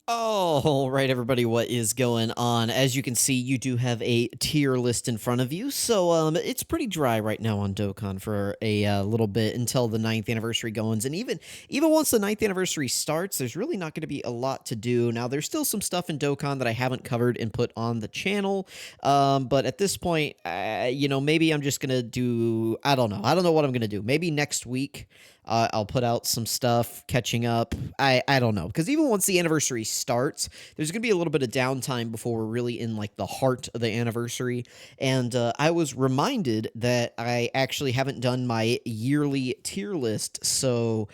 All right, everybody, what is going on? As you can see, you do have a tier list in front of you. So it's pretty dry right now on Dokkan for a little bit until the ninth anniversary goes. And even once the ninth anniversary starts, there's really not going to be a lot to do. Now, there's still some stuff in Dokkan that I haven't covered and put on the channel. But at this point, maybe I'm just going to do, I don't know. I don't know what I'm going to do. Maybe next week. I'll put out some stuff catching up. I don't know, because even once the anniversary starts, there's gonna be a little bit of downtime before we're really in like the heart of the anniversary. And I was reminded that I actually haven't done my yearly tier list. So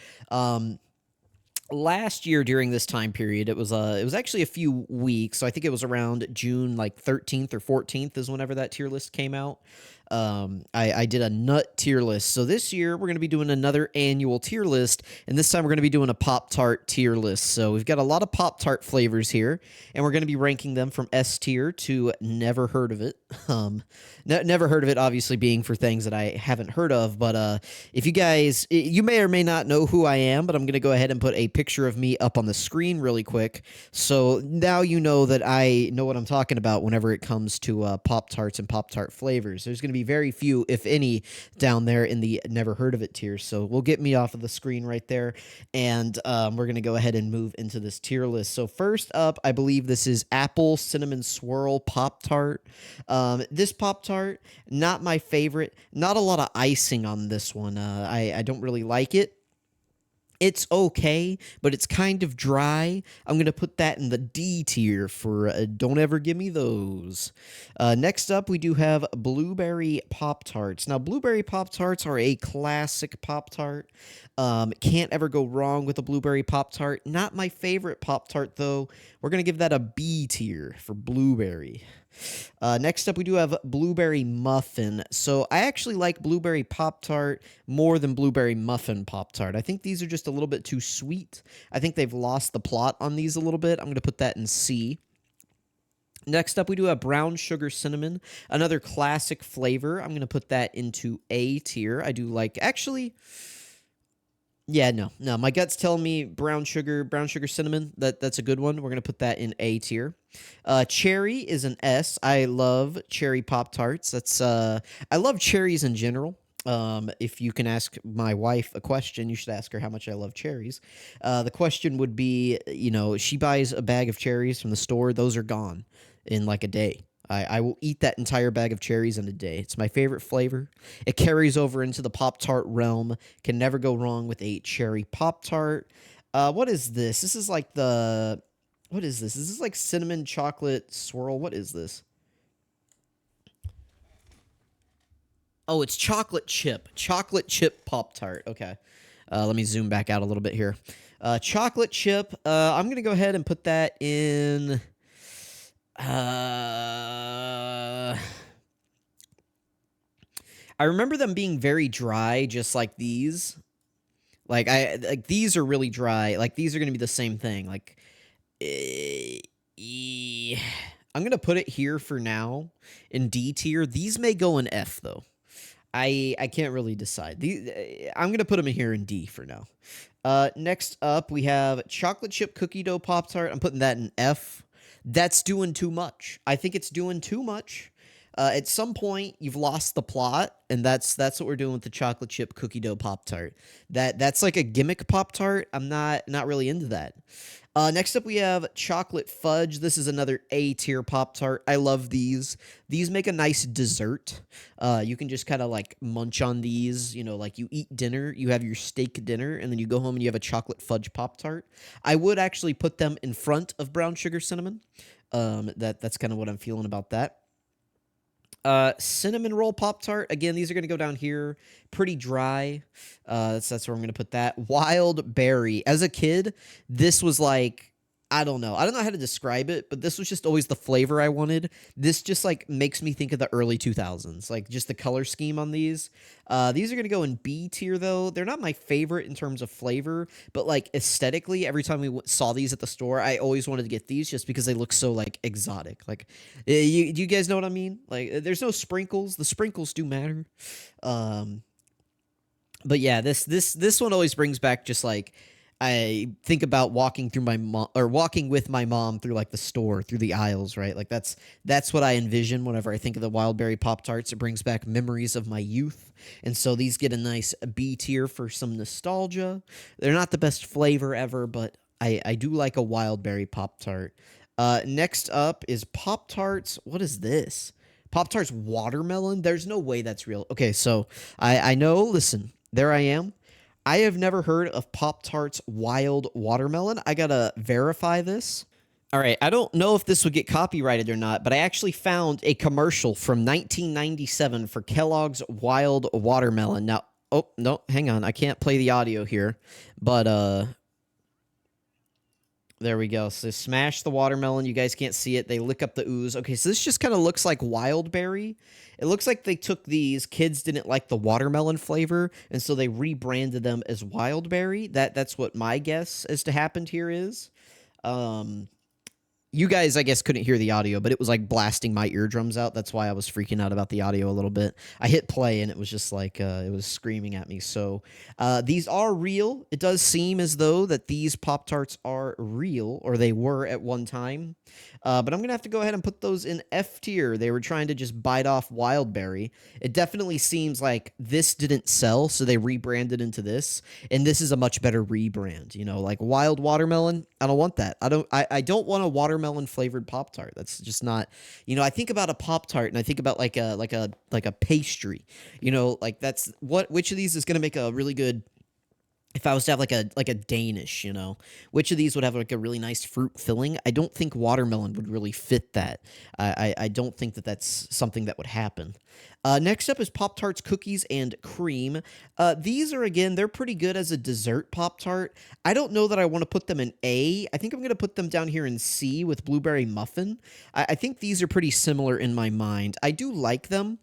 last year during this time period, it was actually a few weeks. So I think it was around June like 13th or 14th is whenever that tier list came out. I did a nut tier list. So this year we're going to be doing another annual tier list, and this time we're going to be doing a Pop-Tart tier list. So we've got a lot of Pop-Tart flavors here, and we're going to be ranking them from S tier to never heard of it. Never heard of it, obviously being for things that I haven't heard of. But if you guys, you may or may not know who I am, but I'm going to go ahead and put a picture of me up on the screen really quick. So now you know that I know what I'm talking about whenever it comes to Pop-Tarts and Pop-Tart flavors. There's going to be very few, if any, down there in the never heard of it tier. So we'll get me off of the screen right there. And we're going to go ahead and move into this tier list. So first up, I believe this is Apple Cinnamon Swirl Pop-Tart. This Pop-Tart, not my favorite. Not a lot of icing on this one. I don't really like it. It's okay, but it's kind of dry. I'm going to put that in the D tier for don't ever give me those. Next up, we do have Blueberry Pop-Tarts. Now, Blueberry Pop-Tarts are a classic Pop-Tart. Can't ever go wrong with a Blueberry Pop-Tart. Not my favorite Pop-Tart, though. We're going to give that a B tier for Blueberry. Next up, we do have Blueberry Muffin. So I actually like Blueberry Pop-Tart more than Blueberry Muffin Pop-Tart. I think these are just a little bit too sweet. I think they've lost the plot on these a little bit. I'm going to put that in C. Next up, we do have Brown Sugar Cinnamon, another classic flavor. I'm going to put that into A tier. I do like, actually... Yeah, no. My gut's telling me brown sugar cinnamon. That's a good one. We're gonna put that in A tier. Cherry is an S. I love cherry Pop Tarts. I love cherries in general. If you can ask my wife a question, you should ask her how much I love cherries. The question would be, she buys a bag of cherries from the store. Those are gone in like a day. I will eat that entire bag of cherries in a day. It's my favorite flavor. It carries over into the Pop-Tart realm. Can never go wrong with a cherry Pop-Tart. What is this? This is like what is this? Is this like cinnamon chocolate swirl? What is this? Oh, it's chocolate chip. Chocolate chip Pop-Tart. Okay. Let me zoom back out a little bit here. Chocolate chip. I'm going to go ahead and put that in... I remember them being very dry, just like these. Like these are really dry. Like these are gonna be the same thing. Like, I'm gonna put it here for now in D tier. These may go in F though. I can't really decide. I'm gonna put them in here in D for now. Next up we have chocolate chip cookie dough Pop Tart. I'm putting that in F. That's doing too much. I think it's doing too much. At some point, you've lost the plot, and that's what we're doing with the chocolate chip cookie dough Pop Tart. That's like a gimmick Pop Tart. I'm not really into that. Next up, we have chocolate fudge. This is another A tier Pop Tart. I love these. These make a nice dessert. You can just kind of like munch on these. Like you eat dinner, you have your steak dinner, and then you go home and you have a chocolate fudge Pop Tart. I would actually put them in front of brown sugar cinnamon. That's kind of what I'm feeling about that. Cinnamon roll Pop-Tart. Again, these are going to go down here. Pretty dry. That's where I'm going to put that. Wild berry. As a kid, this was like, I don't know. I don't know how to describe it, but this was just always the flavor I wanted. This just like makes me think of the early 2000s, like just the color scheme on these. These are going to go in B tier though. They're not my favorite in terms of flavor, but like aesthetically, every time we saw these at the store, I always wanted to get these just because they look so like exotic. Like, do you guys know what I mean? Like, there's no sprinkles. The sprinkles do matter. But yeah, this one always brings back just like I think about walking through my mom or walking with my mom through like the store, through the aisles, right? Like that's what I envision whenever I think of the wild berry Pop Tarts. It brings back memories of my youth. And so these get a nice B tier for some nostalgia. They're not the best flavor ever, but I do like a wild berry Pop Tart. Next up is Pop Tarts. What is this? Pop Tarts watermelon? There's no way that's real. Okay, so I know, listen, there I am. I have never heard of Pop Tarts wild watermelon. I gotta verify this. All right, I don't know if this would get copyrighted or not, but I actually found a commercial from 1997 for Kellogg's Wild Watermelon. Now, oh, no, hang on. I can't play the audio here, but there we go. So smash the watermelon. You guys can't see it. They lick up the ooze. Okay, so this just kind of looks like wild berry. It looks like they took these. Kids didn't like the watermelon flavor, and so they rebranded them as wild berry. That's what my guess as to happened here is. Um, you guys, I guess, couldn't hear the audio, but it was like blasting my eardrums out. That's why I was freaking out about the audio a little bit. I hit play and it was just like it was screaming at me. So these are real. It does seem as though that these Pop Tarts are real, or they were at one time. But I'm gonna have to go ahead and put those in F tier. They were trying to just bite off Wildberry. It definitely seems like this didn't sell, so they rebranded into this, and this is a much better rebrand. You know, like Wild Watermelon. I don't want that. I don't want a watermelon flavored Pop Tart. That's just not. You know, I think about a Pop Tart and I think about like a pastry. You know, like that's what. Which of these is gonna make a really good, if I was to have like a Danish, you know, which of these would have like a really nice fruit filling? I don't think watermelon would really fit that. I don't think that that's something that would happen. Next up is Pop Tarts cookies and cream. These are again, they're pretty good as a dessert Pop Tart. I don't know that I want to put them in A. I think I'm gonna put them down here in C with blueberry muffin. I think these are pretty similar in my mind. I do like them.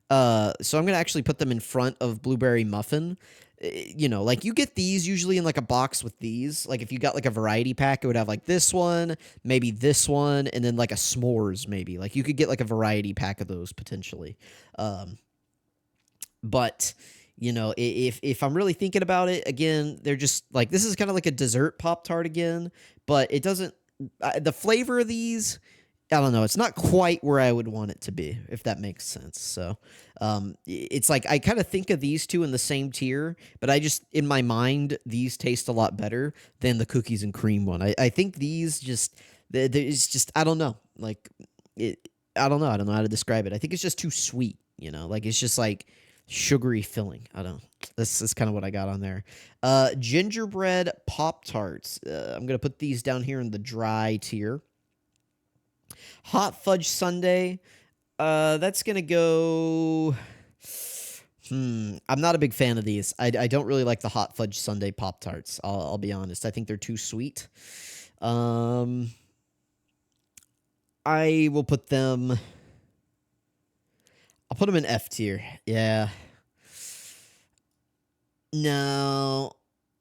So I'm gonna actually put them in front of blueberry muffin. You know, like you get these usually in like a box with these. Like if you got like a variety pack, it would have like this one, maybe this one, and then like a s'mores maybe. Like you could get like a variety pack of those potentially. Um, but you know, if I'm really thinking about it, again, they're just like this is kind of like a dessert Pop Tart again, but it doesn't. The flavor of these, I don't know. It's not quite where I would want it to be, if that makes sense. So, it's like I kind of think of these two in the same tier, but I just in my mind these taste a lot better than the cookies and cream one. I think these just it's just I don't know. Like it, I don't know. I don't know how to describe it. I think it's just too sweet. You know, like it's just like sugary filling. I don't know. This is kind of what I got on there. Gingerbread Pop Tarts. I'm gonna put these down here in the dry tier. Hot fudge sundae. That's gonna go. I'm not a big fan of these. I don't really like the hot fudge sundae Pop Tarts. I'll be honest. I think they're too sweet. Um, I will put them. I'll put them in F tier. Yeah. No.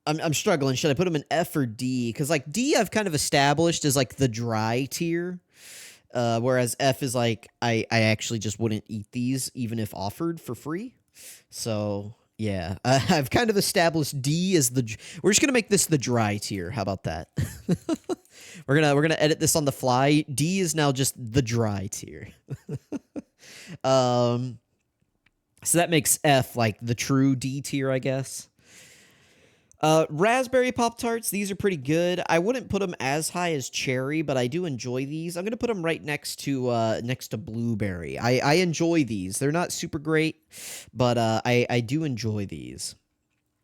I'm struggling. Should I put them in F or D? Because like D, I've kind of established as like the dry tier. Whereas F is like I actually just wouldn't eat these even if offered for free. So yeah, I've kind of established D as the. We're just gonna make this the dry tier. How about that? we're gonna edit this on the fly. D is now just the dry tier. um, so that makes F like the true D tier, I guess. Raspberry Pop Tarts, these are pretty good. I wouldn't put them as high as cherry, but I do enjoy these. I'm gonna put them right next to blueberry. I enjoy these. They're not super great, but I do enjoy these.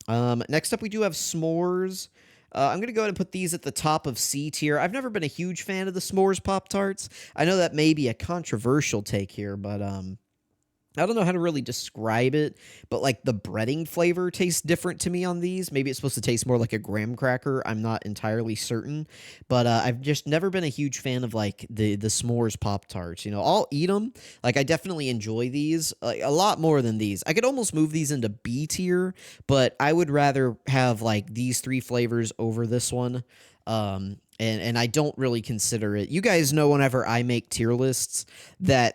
Next up we do have s'mores. I'm gonna go ahead and put these at the top of C tier. I've never been a huge fan of the s'mores Pop Tarts. I know that may be a controversial take here, but I don't know how to really describe it, but like the breading flavor tastes different to me on these. Maybe it's supposed to taste more like a graham cracker. I'm not entirely certain, but I've just never been a huge fan of like the s'mores Pop Tarts. You know, I'll eat them. Like I definitely enjoy these like, a lot more than these. I could almost move these into B tier, but I would rather have like these three flavors over this one. and I don't really consider it. You guys know whenever I make tier lists that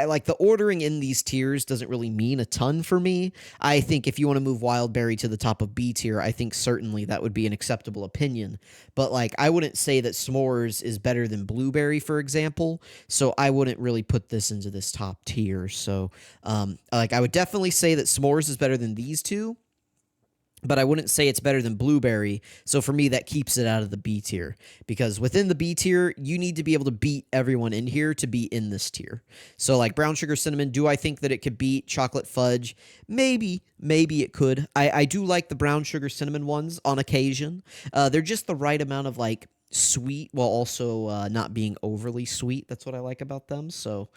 like the ordering in these tiers doesn't really mean a ton for me. I think if you want to move Wildberry to the top of B tier, I think certainly that would be an acceptable opinion. But like I wouldn't say that S'mores is better than Blueberry, for example. So I wouldn't really put this into this top tier. So like I would definitely say that S'mores is better than these two, but I wouldn't say it's better than Blueberry. So for me, that keeps it out of the B tier because within the B tier, you need to be able to beat everyone in here to be in this tier. So like brown sugar cinnamon, do I think that it could beat chocolate fudge? Maybe it could. I do like the brown sugar cinnamon ones on occasion. They're just the right amount of like sweet while also not being overly sweet. That's what I like about them. So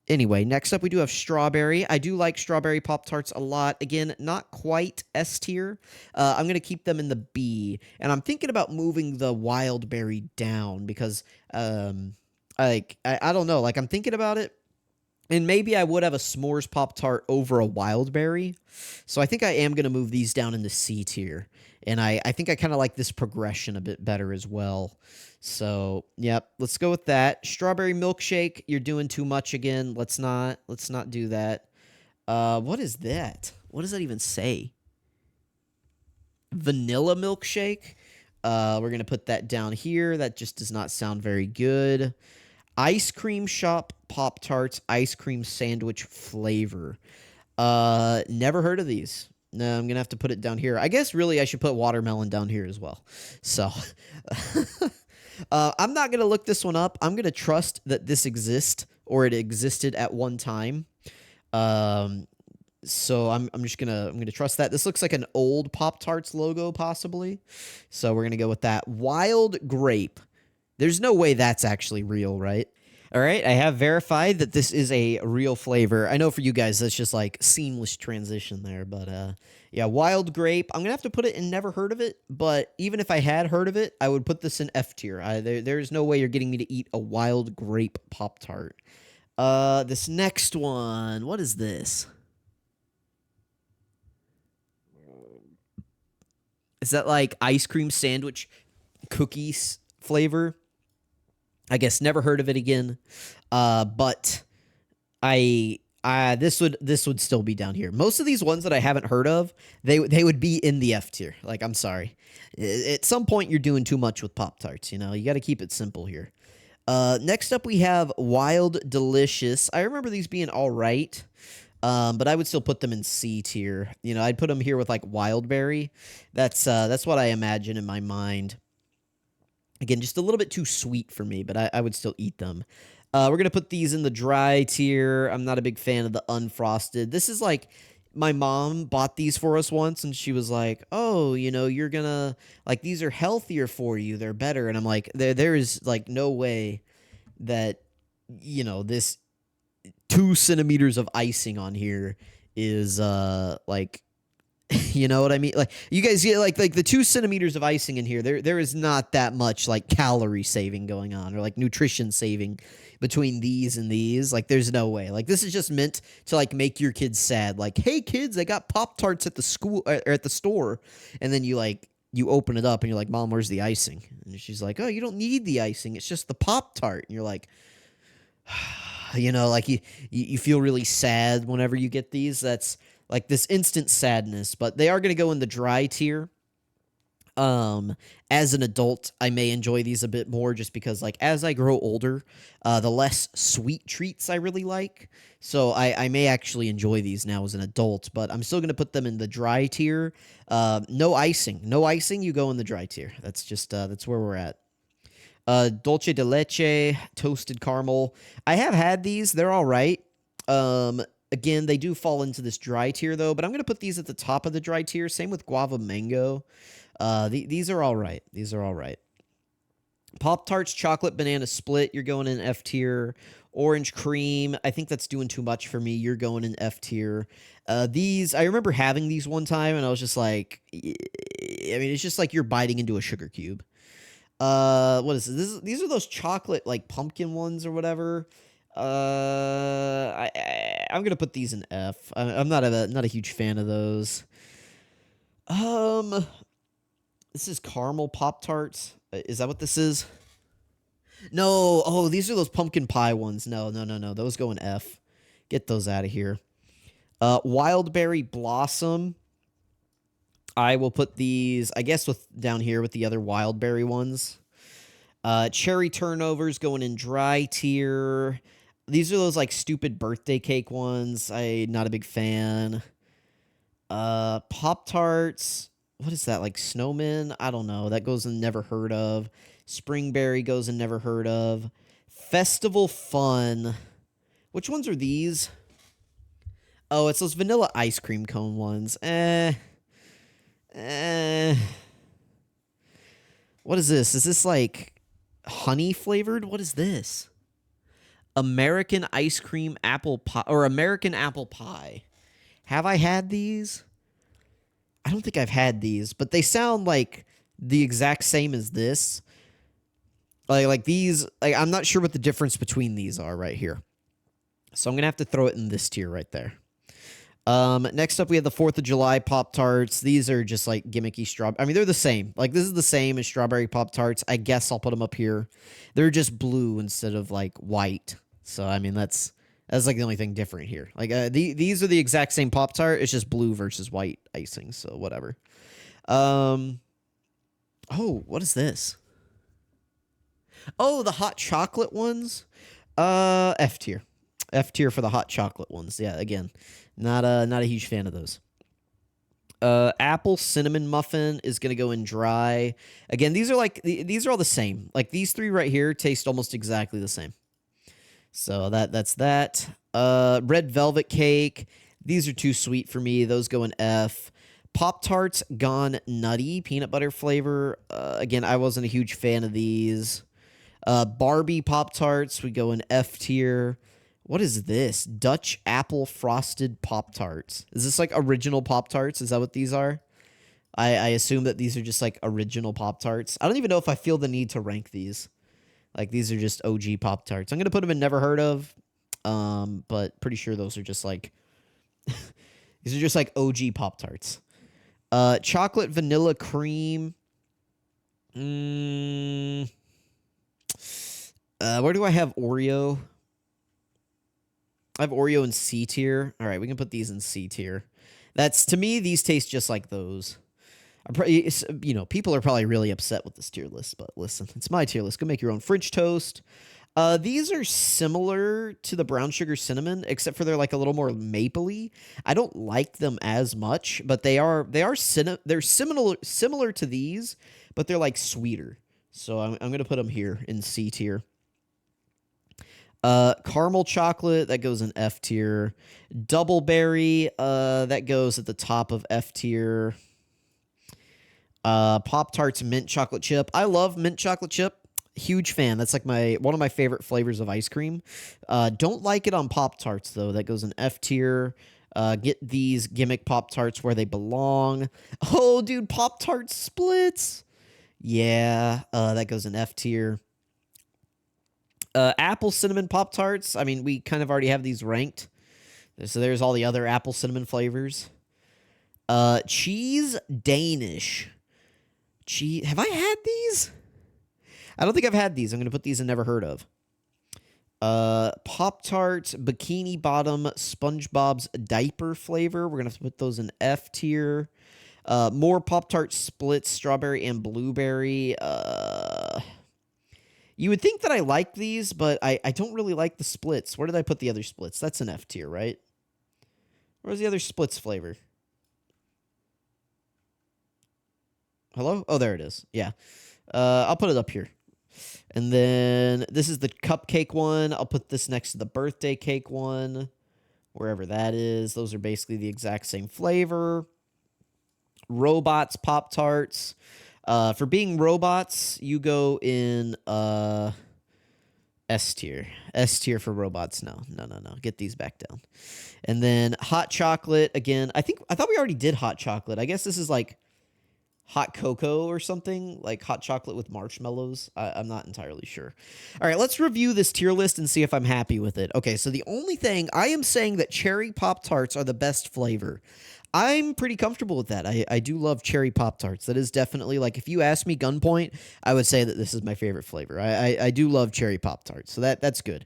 anyway, next up we do have strawberry. I do like strawberry Pop Tarts a lot. Again, not quite S tier. I'm going to keep them in the B. And I'm thinking about moving the wild berry down because, I don't know. Like, I'm thinking about it. And maybe I would have a s'mores Pop Tart over a wild berry. So I think I am going to move these down into C tier. And I think I kind of like this progression a bit better as well. So, yep, let's go with that. Strawberry milkshake, you're doing too much again. Let's not do that. What is that? What does that even say? Vanilla milkshake. We're going to put that down here. That just does not sound very good. Ice cream shop Pop Tarts ice cream sandwich flavor. Never heard of these. No, I'm gonna have to put it down here. I guess really I should put watermelon down here as well. So I'm not gonna look this one up. I'm gonna trust that this exists or it existed at one time. Um, so I'm just I'm gonna trust that. This looks like an old Pop Tarts logo, possibly. So we're gonna go with that. Wild grape. There's no way that's actually real, right? All right, I have verified that this is a real flavor. I know for you guys that's just like seamless transition there, but yeah, wild grape. I'm gonna have to put it in never heard of it, but even if I had heard of it, I would put this in F tier. There's no way you're getting me to eat a wild grape Pop Tart. This next one, what is this? Is that like ice cream sandwich cookies flavor? I guess never heard of it again. But this would still be down here. Most of these ones that I haven't heard of, they would be in the F tier. Like I'm sorry, at some point you're doing too much with Pop Tarts. You know, you got to keep it simple here. Next up we have Wild Delicious. I remember these being all right. But I would still put them in C tier. You know, I'd put them here with like Wildberry. That's what I imagine in my mind. Again, just a little bit too sweet for me, but I would still eat them. We're going to put these in the dry tier. I'm not a big fan of the unfrosted. This is like my mom bought these for us once, and she was like, oh, you know, you're going to, like, these are healthier for you. They're better. And I'm like, there is, like, no way that, you know, this 2 centimeters of icing on here is, like, you know what I mean? Like you guys get like the 2 centimeters of icing in here. There is not that much like calorie saving going on or like nutrition saving between these and these. Like there's no way. Like this is just meant to like make your kids sad. Like hey kids, I got Pop Tarts at the school or at the store, and then you open it up and you're like, Mom, where's the icing? And she's like, oh, you don't need the icing. It's just the Pop Tart. And you're like, you know, like you feel really sad whenever you get these. That's like this instant sadness, but they are going to go in the dry tier. As an adult, I may enjoy these a bit more just because, like, as I grow older, the less sweet treats I really like. So I may actually enjoy these now as an adult, but I'm still going to put them in the dry tier. No icing. No icing, you go in the dry tier. That's just, that's where we're at. Dolce de leche, toasted caramel. I have had these. They're all right. Again, they do fall into this dry tier, though, but I'm going to put these at the top of the dry tier. Same with guava mango. These are all right. These are all right. Pop Tarts chocolate banana split. You're going in F tier. Orange cream. I think that's doing too much for me. You're going in F tier. These, I remember having these one time, and I was just like, I mean, it's just like you're biting into a sugar cube. What is this? These are those chocolate like pumpkin ones or whatever. I'm gonna put these in F. I'm not a huge fan of those. Um, This is caramel Pop Tarts. Is that what this is? No. Oh, these are those pumpkin pie ones. No, no, no, no. Those go in F. Get those out of here. Wildberry Blossom. I will put these, I guess, with down here with the other Wildberry ones. Cherry Turnovers going in dry tier. These are those like stupid birthday cake ones. I'm not a big fan. Pop Tarts. What is that? Like Snowmen? I don't know. That goes in never heard of. Springberry goes in never heard of. Festival Fun. Which ones are these? Oh, it's those vanilla ice cream cone ones. What is this? Is this like honey flavored? What is this? American ice cream apple pie or American apple pie. Have I had these? I don't think I've had these, but they sound like the exact same as this. Like these, like I'm not sure what the difference between these are right here. So I'm going to have to throw it in this tier right there. Next up, we have the 4th of July Pop-Tarts. These are just like gimmicky strawberry. I mean, they're the same. Like, this is the same as strawberry Pop-Tarts. I guess I'll put them up here. They're just blue instead of like white. So, I mean, that's like the only thing different here. Like, these are the exact same Pop-Tart. It's just blue versus white icing. So, whatever. Oh, what is this? Oh, the hot chocolate ones. F tier. F tier for the hot chocolate ones. Yeah, again, not a huge fan of those. Apple cinnamon muffin is gonna go in dry. Again, these are all the same. Like these three right here taste almost exactly the same. So that's that. Red velvet cake. These are too sweet for me. Those go in F. Pop-Tarts Gone Nutty peanut butter flavor. Again, I wasn't a huge fan of these. Barbie Pop-Tarts we go in F tier. What is this? Dutch apple frosted Pop-Tarts. Is this like original Pop-Tarts? Is that what these are? I assume that these are just like original Pop-Tarts. I don't even know if I feel the need to rank these. Like these are just OG Pop-Tarts. I'm going to put them in never heard of. But pretty sure those are just like these are just like OG Pop-Tarts. Chocolate vanilla cream. Where do I have Oreo? I have Oreo in C tier. All right, we can put these in C tier. That's, to me, these taste just like those. You know, people are probably really upset with this tier list, but listen, it's my tier list. Go make your own French toast. These are similar to the brown sugar cinnamon, except for they're like a little more mapley. I don't like them as much, but they're similar to these, but they're like sweeter. So I'm gonna put them here in C tier. Caramel chocolate, that goes in F tier. Double berry, that goes at the top of F tier. Pop-Tarts mint chocolate chip. I love mint chocolate chip. Huge fan. That's like one of my favorite flavors of ice cream. Don't like it on Pop-Tarts though. That goes in F tier. Get these gimmick Pop-Tarts where they belong. Oh, dude, Pop-Tart splits. Yeah, that goes in F tier. Apple cinnamon Pop-Tarts. I mean, we kind of already have these ranked. So there's all the other apple cinnamon flavors. Cheese Danish. Have I had these? I don't think I've had these. I'm going to put these in never heard of. Pop-Tarts Bikini Bottom SpongeBob's diaper flavor. We're going to have to put those in F tier. More Pop-Tart splits, strawberry and blueberry. You would think that I like these, but I don't really like the splits. Where did I put the other splits? That's an F tier, right? Where's the other splits flavor? Hello? Oh, there it is. Yeah. I'll put it up here. And then this is the cupcake one. I'll put this next to the birthday cake one, wherever that is. Those are basically the exact same flavor. Robots Pop-Tarts. For being robots, you go in S tier. S tier for robots. No. Get these back down. And then hot chocolate again. I thought we already did hot chocolate. I guess this is like hot cocoa or something, like hot chocolate with marshmallows. I'm not entirely sure. All right, let's review this tier list and see if I'm happy with it. Okay, so the only thing I am saying that cherry Pop-Tarts are the best flavor. I'm pretty comfortable with that. I do love cherry Pop Tarts. That is definitely like if you ask me gunpoint, I would say that this is my favorite flavor. I do love cherry Pop Tarts, so that's good.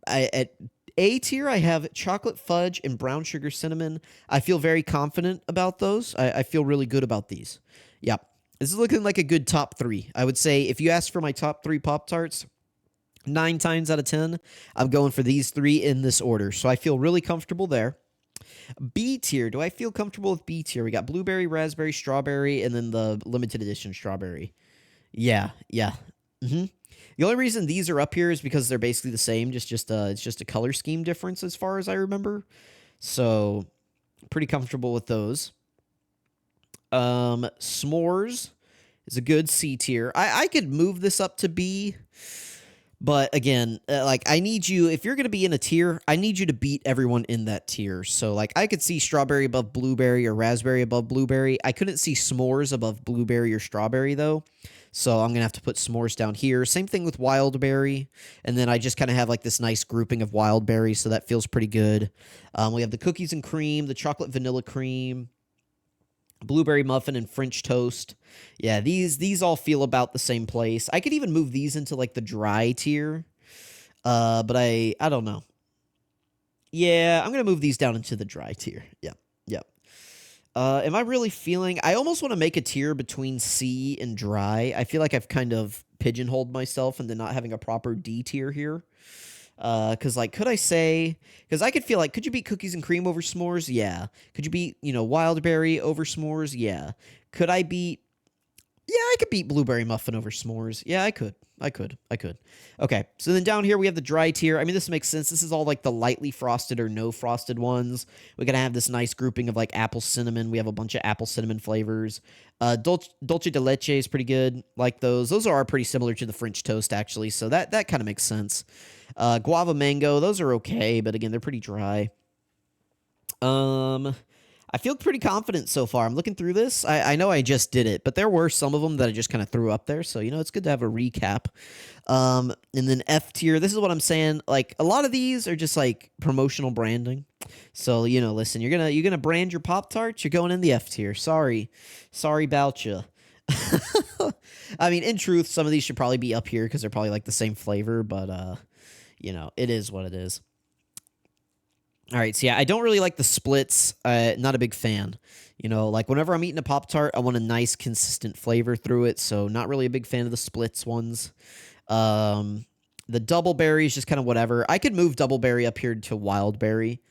At A tier, I have chocolate fudge and brown sugar cinnamon. I feel very confident about those. I feel really good about these. Yeah, this is looking like a good top three. I would say if you ask for my top three Pop Tarts, 9 times out of 10, I'm going for these three in this order. So I feel really comfortable there. B tier. Do I feel comfortable with B tier? We got blueberry, raspberry, strawberry, and then the limited edition strawberry. Yeah, yeah. hmm The only reason these are up here is because they're basically the same. Just it's just a color scheme difference as far as I remember. So pretty comfortable with those. S'mores is a good C tier. I could move this up to B. But again, like I need you, if you're going to be in a tier, I need you to beat everyone in that tier. So like I could see strawberry above blueberry or raspberry above blueberry. I couldn't see s'mores above blueberry or strawberry though. So I'm going to have to put s'mores down here. Same thing with wild berry. And then I just kind of have like this nice grouping of wild berry. So that feels pretty good. We have the cookies and cream, the chocolate vanilla cream, blueberry muffin, and French toast. Yeah, these all feel about the same place. I could even move these into like the dry tier. But I don't know. Yeah, I'm gonna move these down into the dry tier. Yep, yep. Am I really feeling? I almost want to make a tier between C and dry. I feel like I've kind of pigeonholed myself into not having a proper D tier here. Because like, could I say? Because I could feel like, could you beat cookies and cream over s'mores? Yeah. Could you beat wild berry over s'mores? Yeah. Could I beat? Yeah, I could beat blueberry muffin over s'mores. Yeah, I could. I could. Okay, so then down here we have the dry tier. I mean, this makes sense. This is all like the lightly frosted or no frosted ones. We're gonna have this nice grouping of like apple cinnamon. We have a bunch of apple cinnamon flavors. Dulce de leche is pretty good. Like those. Those are pretty similar to the French toast actually. So that kind of makes sense. Guava mango. Those are okay, but again, they're pretty dry. Um, I feel pretty confident so far. I'm looking through this. I know I just did it, but there were some of them that I just kind of threw up there. So, it's good to have a recap. And then F tier, this is what I'm saying. Like a lot of these are just like promotional branding. So, listen, you're gonna brand your Pop Tarts, you're going in the F tier. Sorry about you. I mean, in truth, some of these should probably be up here because they're probably like the same flavor, but it is what it is. All right, so yeah, I don't really like the splits. Not a big fan. Like whenever I'm eating a Pop Tart, I want a nice, consistent flavor through it. So not really a big fan of the splits ones. Um, the double berry is just kind of whatever. I could move double berry up here to wild berry.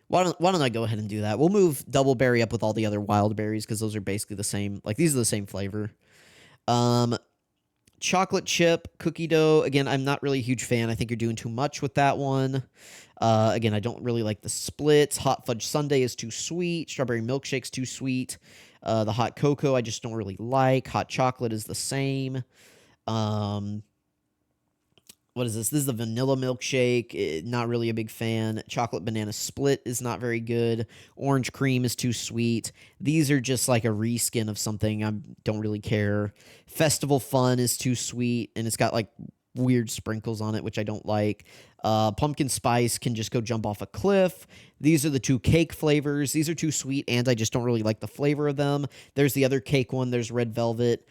Why don't I go ahead and do that? We'll move double berry up with all the other wild berries because those are basically the same. Like these are the same flavor. Um, chocolate chip cookie dough. Again, I'm not really a huge fan. I think you're doing too much with that one. Again, I don't really like the splits. Hot fudge sundae is too sweet. Strawberry milkshake's too sweet. The hot cocoa I just don't really like. Hot chocolate is the same. Um, what is this? This is the vanilla milkshake. Not really a big fan. Chocolate banana split is not very good. Orange cream is too sweet. These are just like a reskin of something. I don't really care. Festival fun is too sweet, and it's got like weird sprinkles on it, which I don't like. Pumpkin spice can just go jump off a cliff. These are the two cake flavors. These are too sweet, and I just don't really like the flavor of them. There's the other cake one. There's red velvet.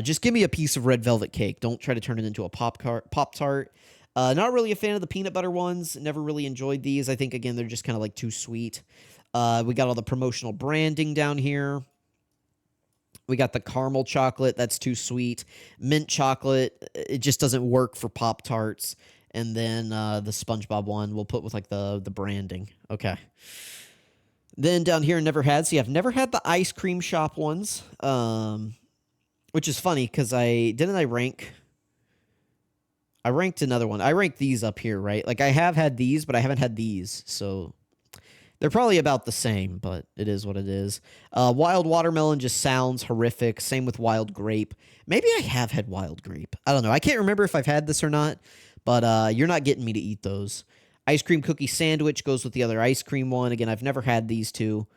Just give me a piece of red velvet cake. Don't try to turn it into a Pop Tart. Not really a fan of the peanut butter ones. Never really enjoyed these. I think, again, they're just kind of like too sweet. We got all the promotional branding down here. We got the caramel chocolate. That's too sweet. Mint chocolate. It just doesn't work for Pop Tarts. And then the SpongeBob one we'll put with like the branding. Okay. Then down here, never had. So you have never had the ice cream shop ones. Which is funny because I ranked another one. I ranked these up here, right? Like I have had these, but I haven't had these. So they're probably about the same, but it is what it is. Wild watermelon just sounds horrific. Same with wild grape. Maybe I have had wild grape. I don't know. I can't remember if I've had this or not, but you're not getting me to eat those. Ice cream cookie sandwich goes with the other ice cream one. Again, I've never had these two.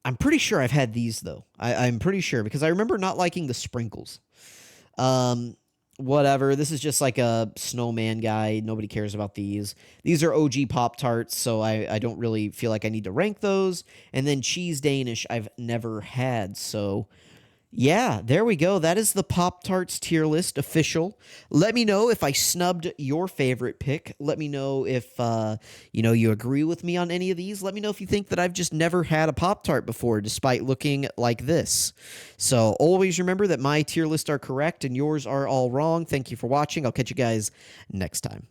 I'm pretty sure I've had these, though. I'm pretty sure because I remember not liking the sprinkles. whatever. This is just like a snowman guy. Nobody cares about these. These are OG Pop Tarts, so I don't really feel like I need to rank those. And then cheese Danish, I've never had. So yeah, there we go. That is the Pop Tarts tier list official. Let me know if I snubbed your favorite pick. Let me know if you agree with me on any of these. Let me know if you think that I've just never had a Pop Tart before, despite looking like this. So always remember that my tier lists are correct and yours are all wrong. Thank you for watching. I'll catch you guys next time.